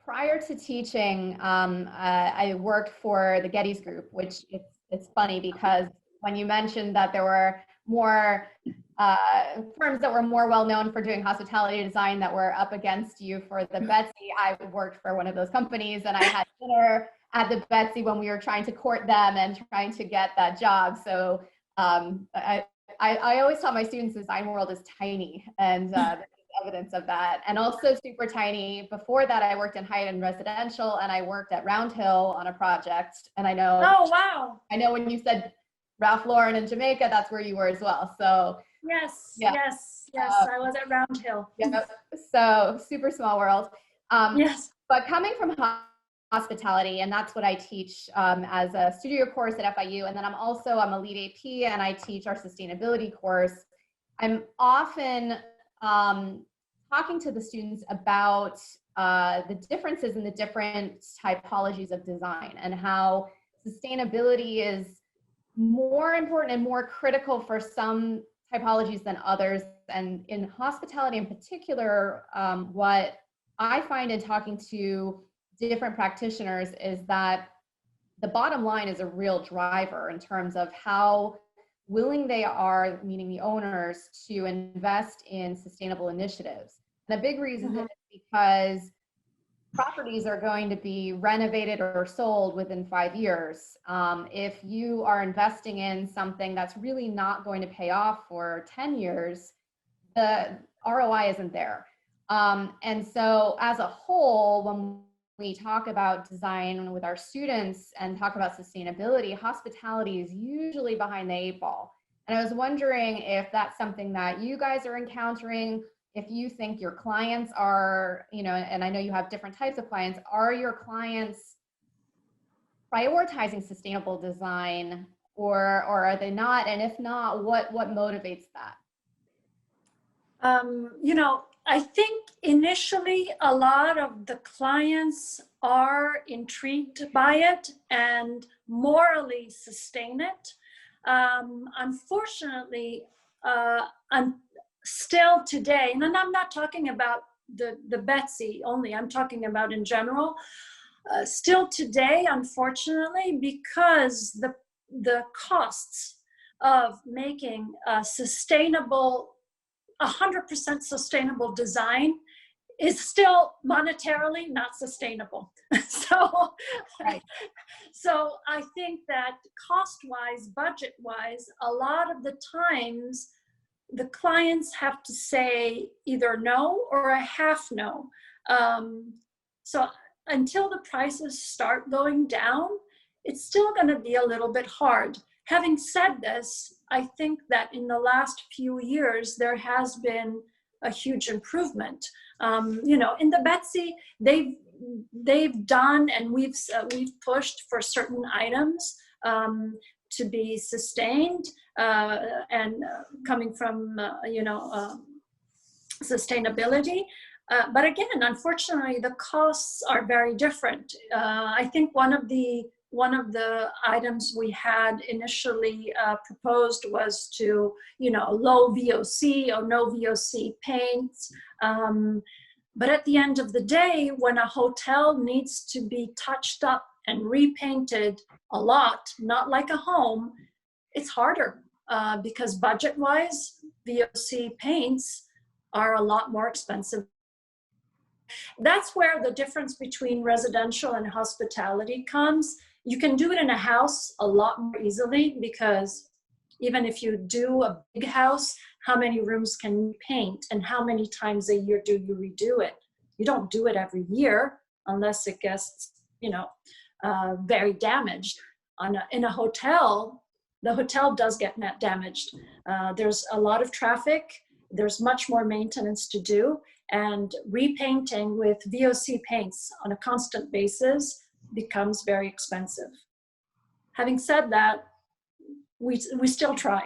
prior to teaching, I worked for the Getty's Group, which it's funny because when you mentioned that there were more firms that were more well known for doing hospitality design that were up against you for the Betsy, I worked for one of those companies, and I had dinner at the Betsy when we were trying to court them and trying to get that job. So I always tell my students design world is tiny, and there's evidence of that, and also super tiny. Before that, I worked in high-end residential, and I worked at Round Hill on a project. And I know, oh wow, I know when you said Ralph Lauren in Jamaica, that's where you were as well. So yes, yeah. yes, I was at Round Hill. Yeah, so super small world. Yes, but coming from hospitality, and that's what I teach as a studio course at FIU, and then I'm a lead AP, and I teach our sustainability course. I'm often talking to the students about the differences in the different typologies of design and how sustainability is more important and more critical for some typologies than others. And in hospitality in particular, what I find in talking to different practitioners is that the bottom line is a real driver in terms of how willing they are, meaning the owners, to invest in sustainable initiatives. And a big reason is because properties are going to be renovated or sold within 5 years. If you are investing in something that's really not going to pay off for 10 years, the ROI isn't there. And so as a whole, when we talk about design with our students and talk about sustainability, hospitality is usually behind the 8 ball. And I was wondering if that's something that you guys are encountering, if you think your clients are, and I know you have different types of clients, are your clients prioritizing sustainable design, or are they not? And if not, what motivates that? I think initially a lot of the clients are intrigued by it and morally sustain it. Unfortunately, still today, and I'm not talking about the Betsy only, I'm talking about in general, still today, unfortunately, because the costs of making a sustainable 100% sustainable design is still monetarily not sustainable. So, right. So I think that cost-wise, budget-wise, a lot of the times the clients have to say either no or a half no. So until the prices start going down, it's still going to be a little bit hard. Having said this, I think that in the last few years, there has been a huge improvement. In the Betsy, they've done, and we've pushed for certain items to be sustained and coming from sustainability. But again, unfortunately, the costs are very different. I think one of the items we had initially proposed was to, low VOC or no VOC paints. But at the end of the day, when a hotel needs to be touched up and repainted a lot, not like a home, it's harder because budget-wise, VOC paints are a lot more expensive. That's where the difference between residential and hospitality comes. You can do it in a house a lot more easily because even if you do a big house, how many rooms can you paint and how many times a year do you redo it? You don't do it every year unless it gets, very damaged. In a hotel, the hotel does get damaged. There's a lot of traffic. There's much more maintenance to do, and repainting with VOC paints on a constant basis becomes very expensive. Having said that, we still try.